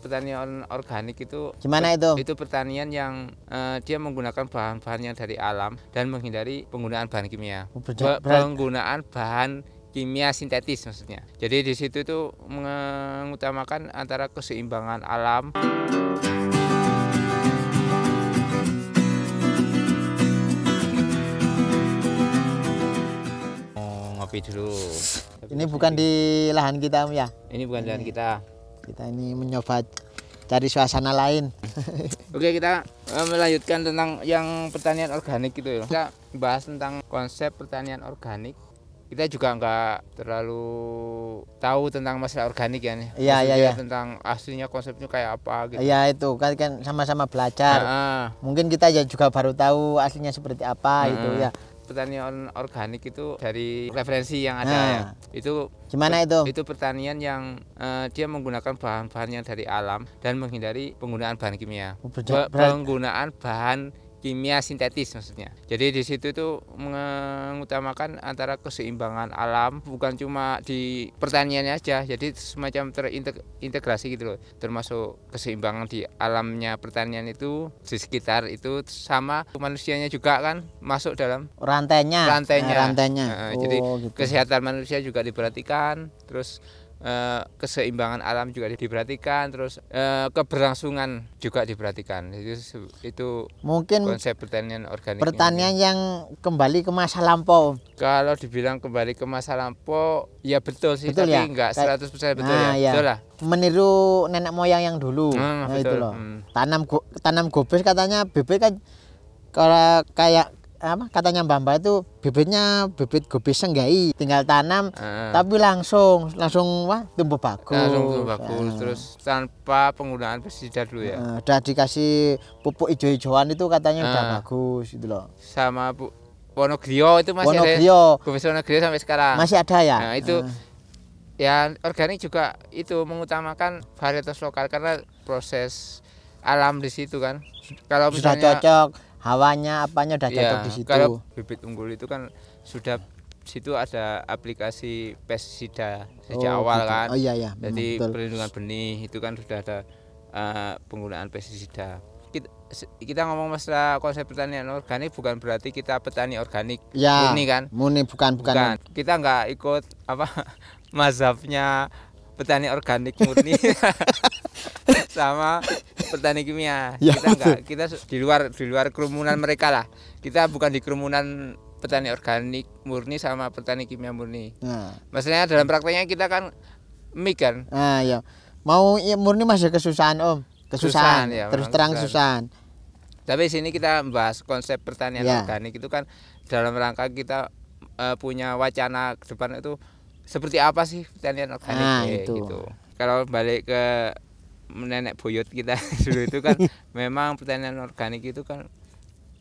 pertanian organik itu Gimana itu? Itu pertanian yang dia menggunakan bahan-bahan yang dari alam dan menghindari penggunaan bahan kimia. Penggunaan bahan kimia sintetis maksudnya. Jadi di situ tuh mengutamakan antara keseimbangan alam. Ngopi dulu. Ini bukan di lahan kita, Om ya? Ini bukan lahan kita. Kita ini mencoba cari suasana lain. Oke, kita melanjutkan tentang yang pertanian organik gitu ya. Kita bahas tentang konsep pertanian organik. Kita juga nggak terlalu tahu tentang masalah organik ya nih. Iya. Tentang aslinya konsepnya kayak apa gitu. Iya, itu kan sama-sama belajar. Mungkin kita ya juga baru tahu aslinya seperti apa itu ya. Pertanian organik itu dari referensi yang ada ya. Itu gimana itu? Itu pertanian yang dia menggunakan bahan-bahan yang dari alam dan menghindari penggunaan bahan kimia. Penggunaan bahan kimia sintetis maksudnya. Jadi di situ tuh mengutamakan antara keseimbangan alam, bukan cuma di pertaniannya aja. Jadi semacam terintegrasi gitu loh. Termasuk keseimbangan di alamnya pertanian itu di sekitar itu sama manusianya juga kan masuk dalam rantainya. Jadi gitu. Kesehatan manusia juga diperhatikan, terus keseimbangan alam juga diperhatikan, terus keberlangsungan juga diperhatikan. Itu mungkin konsep pertanian organik. Pertanian yang kembali ke masa lampau. Kalau dibilang kembali ke masa lampau, ya betul sih, tapi ya? Enggak 100% betul ya. Betul lah. Meniru nenek moyang yang dulu. Betul. Itu loh. Tanam gobes katanya bibit kan kalau kayak apa katanya Mbak itu bibit gobes senggai, tinggal tanam tapi langsung tumbuh bagus. Terus tanpa penggunaan pestisida dulu ya. Udah dikasih pupuk hijau-hijauan itu katanya udah bagus gitu loh. Sama Wonogrio itu masih ada. Gobes Wonogrio sampai sekarang masih ada ya. Nah, itu ya organik juga itu mengutamakan varietas lokal karena proses alam di situ kan. Kalau misalnya sudah cocok hawanya apanya udah cocok di situ. Kalau bibit unggul itu kan sudah situ ada aplikasi pestisida sejak awal gitu. kan. Iya. Jadi betul. perlindungan benih itu kan sudah ada penggunaan pestisida. Kita ngomong masalah konsep pertanian organik bukan berarti kita petani organik murni kan? Murni bukan. Kita nggak ikut apa mazhabnya petani organik murni sama petani kimia. Kita di luar kerumunan mereka lah. Kita bukan di kerumunan petani organik murni sama petani kimia murni. Maksudnya dalam prakteknya kita kan mix kan. Ya. Mau murni masih kesusahan Om. Kesusahan ya, terus terang kesusahan. Tapi sini kita membahas konsep pertanian organik itu kan dalam rangka kita punya wacana ke depan itu seperti apa sih pertanian organik gitu. Kalau balik ke nenek buyut kita dulu itu kan memang pertanian organik itu kan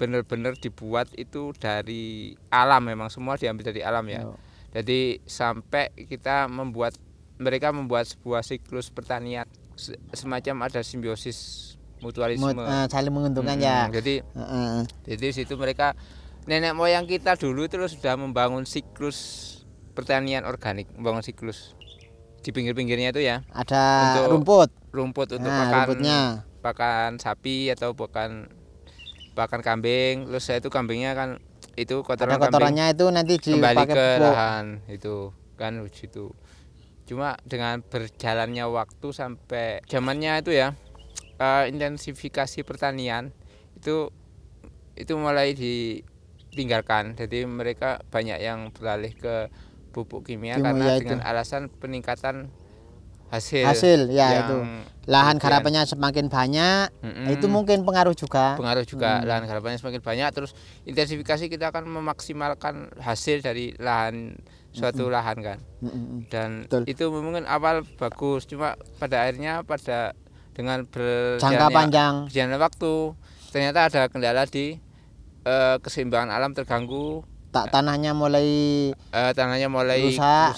benar-benar dibuat itu dari alam, memang semua diambil dari alam ya. Jadi sampai mereka membuat sebuah siklus pertanian semacam ada simbiosis mutualisme, saling menguntungkan ya. Jadi situ mereka nenek moyang kita dulu terus sudah membangun siklus pertanian organik, membangun siklus di pinggir-pinggirnya itu ya. Ada rumput untuk pakan sapi atau pakan kambing. Terus itu kambingnya kan itu kotorannya itu nanti kembali ke lahan itu kan situ. Cuma dengan berjalannya waktu sampai zamannya itu ya intensifikasi pertanian itu mulai ditinggalkan. Jadi mereka banyak yang beralih ke pupuk kimia karena dengan alasan peningkatan hasil ya. Itu lahan garapannya semakin banyak, itu mungkin pengaruh juga lahan garapannya semakin banyak, terus intensifikasi kita akan memaksimalkan hasil dari lahan suatu lahan kan. Dan itu mungkin awal bagus, cuma pada akhirnya dengan berjalannya waktu ternyata ada kendala di keseimbangan alam terganggu. Tanahnya mulai rusak.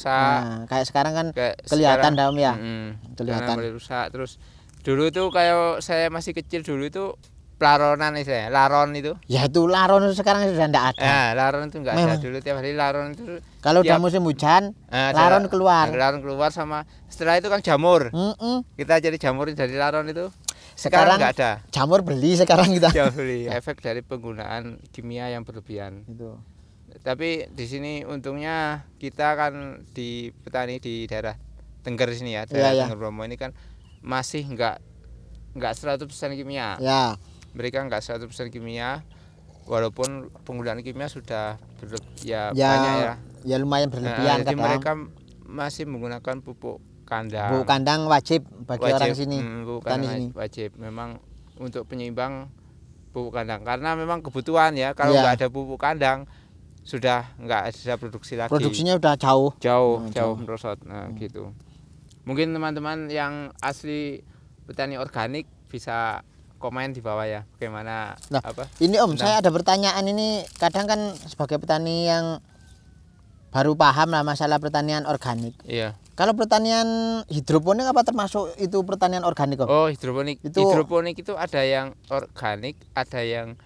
Kayak sekarang kan kelihatan Om ya. Kelihatan mulai rusak. Terus dulu itu kayak saya masih kecil dulu itu pelaronan istilahnya, laron itu. Ya itu laron sekarang sudah enggak ada. Nah, laron itu enggak ada dulu, tiap hari laron itu. Kalau udah musim hujan, laron keluar. Laron keluar sama setelah itu kan jamur. Kita jadi jamur dari laron itu. Sekarang enggak ada. Jamur beli sekarang kita. Jamur beli. Efek dari penggunaan kimia yang berlebihan. Itu. Tapi di sini untungnya kita kan di petani di daerah Tengger sini ya, daerah Tengger Bromo ini kan masih enggak 100% kimia. Ya. Mereka enggak 100% kimia, walaupun penggunaan kimia sudah banyak ya. Ya lumayan berlebihan jadi mereka masih menggunakan pupuk kandang. Pupuk kandang wajib bagi orang sini. Pupuk kandang wajib. Memang untuk penyeimbang pupuk kandang karena memang kebutuhan ya. Kalau enggak ada pupuk kandang sudah enggak ada produksi lagi. Produksinya udah jauh merosot. Nah, gitu. Mungkin teman-teman yang asli petani organik bisa komen di bawah ya, bagaimana Ini Om, saya ada pertanyaan ini. Kadang kan sebagai petani yang baru paham lah masalah pertanian organik. Iya. Kalau pertanian hidroponik apa termasuk itu pertanian organik Om? Oh, hidroponik. Hidroponik itu ada yang organik, ada yang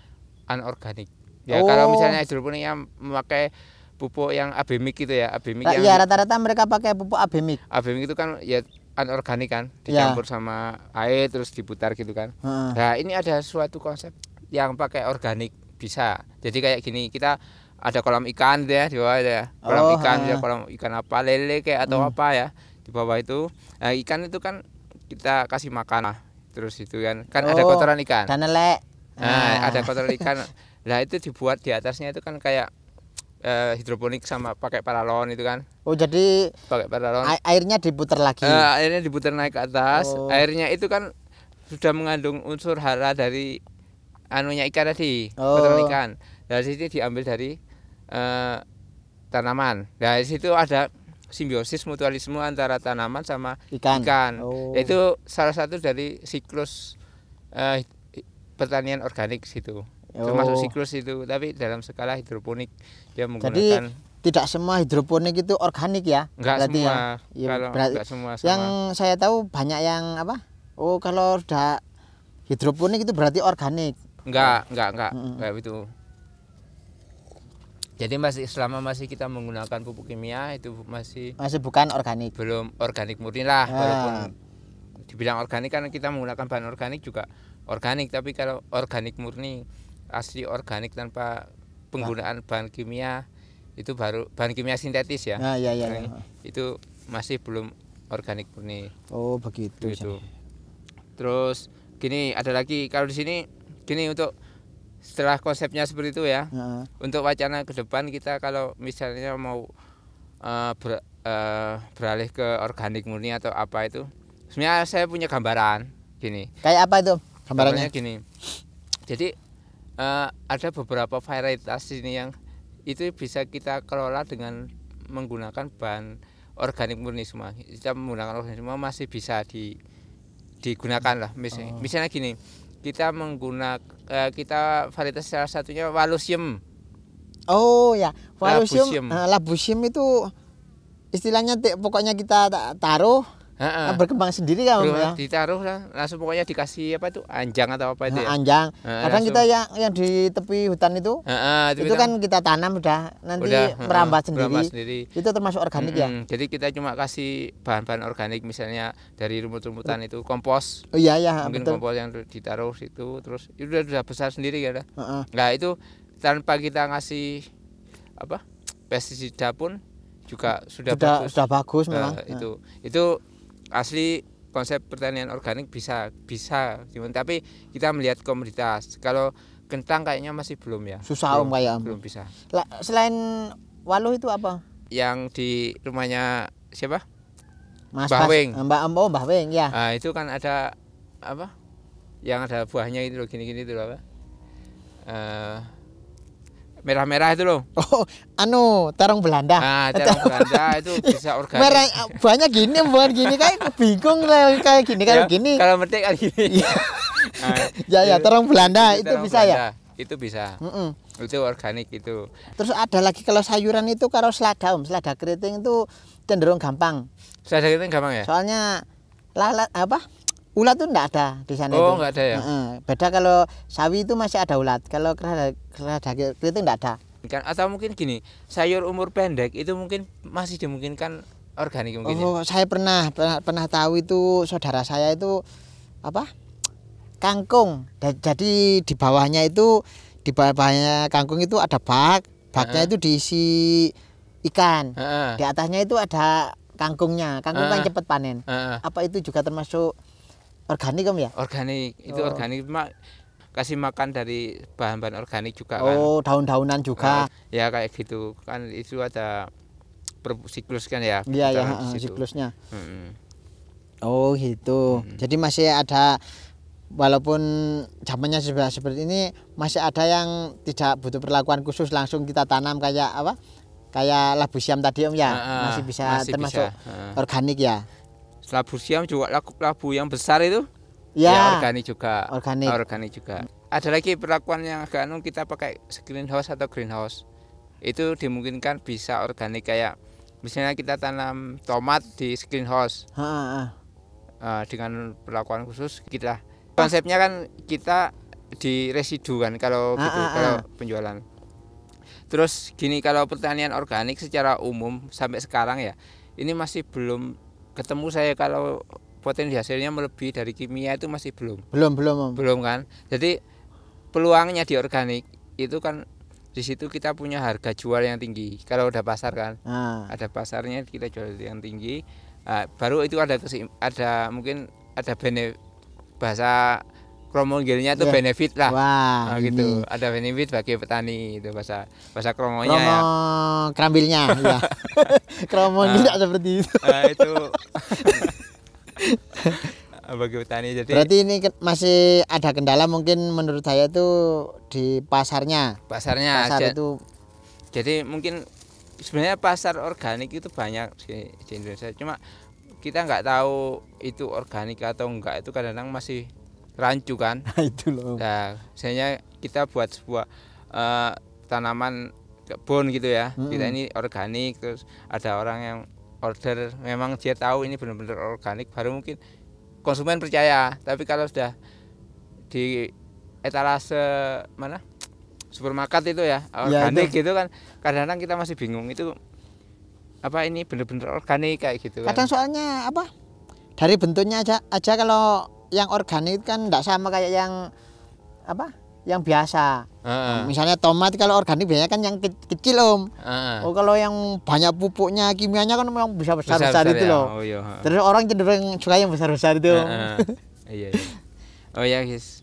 anorganik. Ya, kalau misalnya hidroponik yang memakai pupuk yang abemik gitu ya, abemik ya rata-rata mereka pakai pupuk abemik. Abemik itu kan ya anorganik kan, dicampur sama air terus diputar gitu kan. Nah, ini ada suatu konsep yang pakai organik bisa. Jadi kayak gini, kita ada kolam ikan gitu ya di bawah ya. Kolam ikan, ya kolam ikan apa, lele kayak atau apa ya di bawah itu. Nah, ikan itu kan kita kasih makan terus itu kan ada kotoran ikan. Dan lelek. Nah, ada kotoran ikan. Nah, itu dibuat di atasnya itu kan kayak hidroponik sama pakai paralon itu kan. Oh, jadi pakai paralon. Airnya diputar lagi. Airnya diputar naik ke atas. Airnya itu kan sudah mengandung unsur hara dari anunya ikan tadi, kotoran ikan. Dari situ diambil dari tanaman. Dari situ ada simbiosis mutualisme antara tanaman sama ikan. Itu salah satu dari siklus pertanian organik situ. Termasuk siklus itu, tapi dalam skala hidroponik dia menggunakan. Jadi tidak semua hidroponik itu organik ya? Enggak semua. Ya, kalau enggak semua sama. Yang saya tahu banyak yang apa? Oh, kalau udah hidroponik itu berarti organik. Enggak itu. Jadi selama masih kita menggunakan pupuk kimia itu masih bukan organik. Belum organik murni lah, walaupun dibilang organik kan kita menggunakan bahan organik juga organik, tapi kalau organik murni asli organik tanpa penggunaan bahan kimia itu baru bahan kimia sintetis ya. Iya. Itu masih belum organik murni. Oh, begitu. Gitu. Terus gini, ada lagi kalau di sini gini, untuk setelah konsepnya seperti itu ya. Untuk wacana ke depan kita kalau misalnya mau beralih ke organik murni atau apa itu. Sebenarnya saya punya gambaran gini. Kayak apa itu gambarannya? Gini. Jadi ada beberapa varietas ini yang itu bisa kita kelola dengan menggunakan bahan organik murni semua. Kita menggunakan organik semua masih bisa digunakan lah. Misalnya gini, kita kita varietas salah satunya Walusium. Oh ya, Walusium. Labusium itu istilahnya pokoknya kita taruh berkembang sendiri kan ya. Ditaruh lah, langsung pokoknya dikasih apa itu anjang atau apa itu ya. Anjang. Kadang kita yang di tepi hutan itu kan kita tanam nanti merambat sendiri. Itu termasuk organik ya. Jadi kita cuma kasih bahan-bahan organik misalnya dari rumput-rumputan itu kompos. Oh iya mungkin betul. Kompos yang ditaruh situ terus itu udah besar sendiri kan. Nah, itu tanpa kita ngasih pestisida pun juga sudah bagus memang. Itu asli konsep pertanian organik bisa tapi kita melihat komoditas. Kalau kentang kayaknya masih belum ya, susah belum bisa. Selain waluh itu apa yang di rumahnya siapa, Mbah Weng ya. Nah, itu kan ada apa yang ada buahnya itu loh, gini-gini itu loh, apa merah-merah itu loh. Oh, terong Belanda. Terong Belanda itu bisa organik. Merah, buahnya gini, bukan gini, kayak bingung kayak gini kalau gini. Kalau metik kan gini. Ya, terong Belanda itu bisa Belanda, ya. Itu bisa. Itu organik itu. Terus ada lagi kalau sayuran itu kalau selada keriting itu cenderung gampang. Selada keriting gampang ya? Soalnya Ulat tuh enggak ada di sana Oh, itu. enggak ada ya. Beda kalau sawi itu masih ada ulat. Kalau kerada itu enggak ada. Kan atau mungkin gini, sayur umur pendek itu mungkin masih dimungkinkan organik mungkin ya. Saya pernah tahu itu saudara saya itu apa? Kangkung. Jadi di bawahnya kangkung itu ada baknya itu diisi ikan. Di atasnya itu ada kangkungnya. Kangkung kan cepat panen. Apa itu juga termasuk organik Om ya? Organik, itu organik kasih makan dari bahan-bahan organik juga kan. Oh, daun-daunan juga. Ya kayak gitu kan, itu ada siklus kan ya. Iya ya, siklusnya. Oh gitu. Jadi masih ada, walaupun zamannya seperti ini, masih ada yang tidak butuh perlakuan khusus, langsung kita tanam kayak apa? Kayak labu siam tadi Om ya, masih termasuk organik ya. Labu siam juga labu yang besar itu ya organik juga. Organik juga. Ada lagi perlakuan yang agak kita pakai greenhouse atau greenhouse. Itu dimungkinkan bisa organik, kayak misalnya kita tanam tomat di greenhouse. Dengan perlakuan khusus kita. Konsepnya kan kita di residu kan kalau gitu, kalau penjualan. Terus gini, kalau pertanian organik secara umum sampai sekarang ya, ini masih belum ketemu saya kalau potensi hasilnya melebihi dari kimia, itu masih belum Om. Kan. Jadi peluangnya di organik itu kan di situ kita punya harga jual yang tinggi. Kalau udah pasar kan, ada pasarnya, kita jual yang tinggi. Baru itu ada mungkin ada bahasa kromonggilnya itu benefit lah. Wah, gitu. Ada benefit bagi petani, itu bahasa kromonya ya. Kerambilnya ya. Kromonggil tidak seperti itu. Itu bagi petani. Jadi berarti ini masih ada kendala mungkin menurut saya itu di pasarnya. Pasar itu. Jadi mungkin sebenarnya pasar organik itu banyak di Indonesia. Cuma kita nggak tahu itu organik atau enggak, itu kadang-kadang masih rancu kan. Itu loh. Nah, misalnya kita buat sebuah tanaman kebun gitu ya. Kita ini organik, terus ada orang yang order, memang dia tahu ini benar-benar organik, baru mungkin konsumen percaya. Tapi kalau sudah di etalase mana supermarket itu ya organik gitu kan, kadang-kadang kita masih bingung itu apa ini benar-benar organik kayak gitu kan. Kadang soalnya apa, dari bentuknya aja kalau yang organik kan enggak sama kayak yang apa, yang biasa. Misalnya tomat kalau organik biasanya kan yang kecil Om. Oh, kalau yang banyak pupuknya, kimianya kan memang bisa besar-besar itu ya. loh. Terus orang cenderung suka yang besar-besar itu. Iya. Oh ya guys.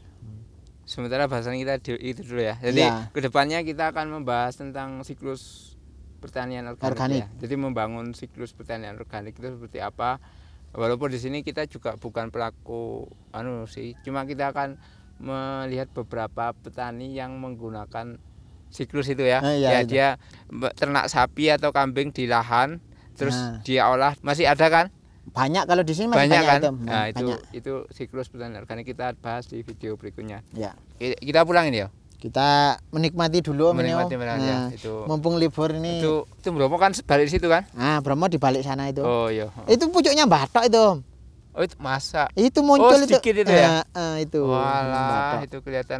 Sementara bahasan kita itu dulu ya. Jadi kedepannya kita akan membahas tentang siklus pertanian organik. Ya. Jadi membangun siklus pertanian organik itu seperti apa. Walaupun di sini kita juga bukan pelaku sih, cuma kita akan melihat beberapa petani yang menggunakan siklus itu ya. Dia ternak sapi atau kambing di lahan, terus dia olah, masih ada kan? Banyak kalau di sini masih banyak kan? Nah, itu siklus pertanian organik, kita bahas di video berikutnya. Ya. Kita pulang ini ya. Kita menikmati dulu ya, itu. Mumpung libur ini. Itu Bromo kan balik situ kan? Bromo di balik sana itu. Oh iya. Itu pucuknya batok itu. Oh itu masa. Itu muncul sedikit itu ya. Itu. Walah, itu kelihatan